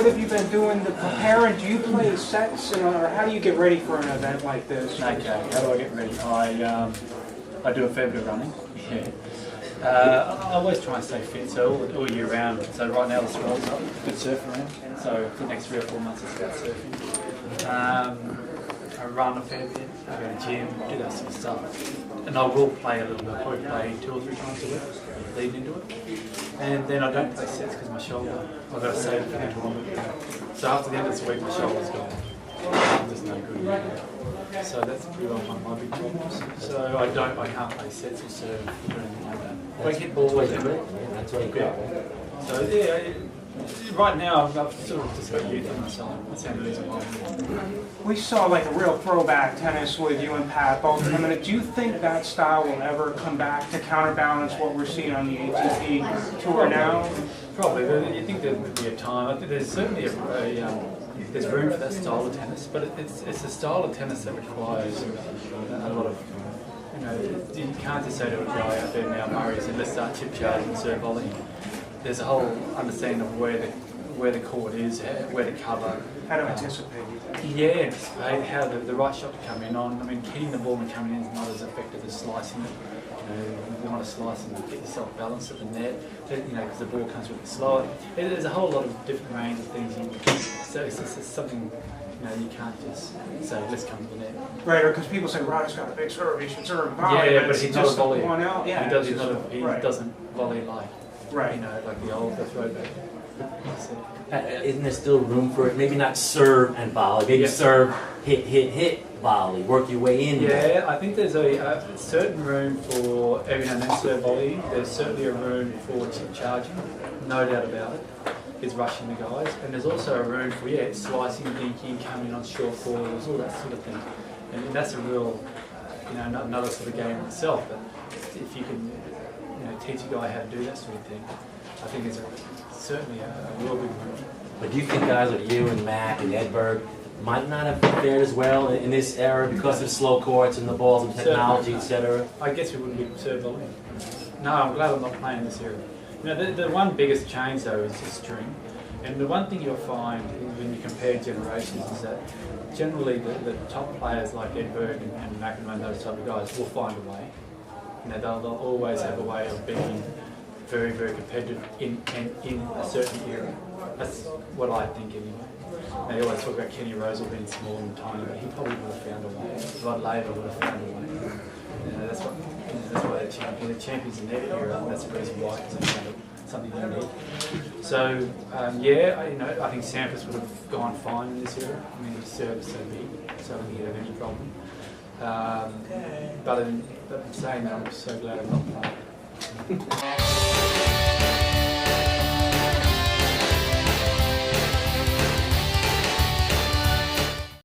what have you been doing to prepare, and do you play sets, or how do you get ready for an event like this? Okay, how do I get ready? I do a fair bit of running. Yeah. I always try and stay fit, so all year round. So right now the swell's up, good surf around. So for the next 3 or 4 months it's about surfing. I run a fair bit, I go to the gym, do that sort of stuff. And I will play a little bit, probably play 2 or 3 times a week, leading into it. And then I don't play sets because my shoulder, I've got to save it for the tournament. So after the end of this week my shoulder's gone. There's no good anymore. So that's pretty well one of my big problems. So I can't play sets or serve or anything like that. I hit balls everywhere. That's what you got. So yeah, right now I've sort of just got youth on myself. That's the only reason why. We saw like a real throwback tennis with you and Pat both of them. And do you think that style will ever come back to counterbalance what we're seeing on the ATP tour now? Probably. You think there would be a time. I think there's certainly there's room for that style of tennis, but it's a style of tennis that requires a lot of, you can't just say to a guy out there now, Murray, said let's start chip charging and serve volley. There's a whole understanding of where the court is, where to cover. How to anticipate. Yeah, anticipate how the right shot to come in on. I mean, hitting the ball and coming in is not as effective as slicing it. You want to slice and get yourself balanced at the net, because the ball comes with it slower. There's a whole lot of different range of things. So it's something, you can't just say, let's come to the net. Right, or because people say, Roddy's got a big serve, he should serve volley. Yeah, but he's not a volley. Yeah, He doesn't volley like, right. Like the old throwback. Isn't there still room for it? Maybe not serve and volley, maybe serve, hit, volley, work your way in. Yeah, I think there's a certain room for every now and then serve volley. There's certainly a room for chip charging, no doubt about it. Is rushing the guys, and there's also a room for slicing, dinking, coming on short balls, all that sort of thing. And that's a real, another sort of game in itself. But if you can, teach a guy how to do that sort of thing, I think it's certainly a real big room. But do you think guys like you and Mac and Edberg might not have fared as well in this era because of slow courts and the balls and technology, etc.? I guess we wouldn't be serve volley. No, I'm glad I'm not playing this era. The one biggest change though is the string, and the one thing you'll find when you compare generations is that generally the top players like Edberg and McEnroe and those type of guys will find a way. They'll always have a way of being very, very competitive in a certain era. That's what I think anyway. They always talk about Kenny Rosal being small and tiny, but he probably would have found a way. Rod Laver would have found a way. That's why they're champions. They're champions in their era, and that's the reason why, because they found something unique. So, I think Sampras would have gone fine in this era. I mean, his serve is so big, so I don't think he'd have any problem. But in saying that, I'm so glad I'm not playing.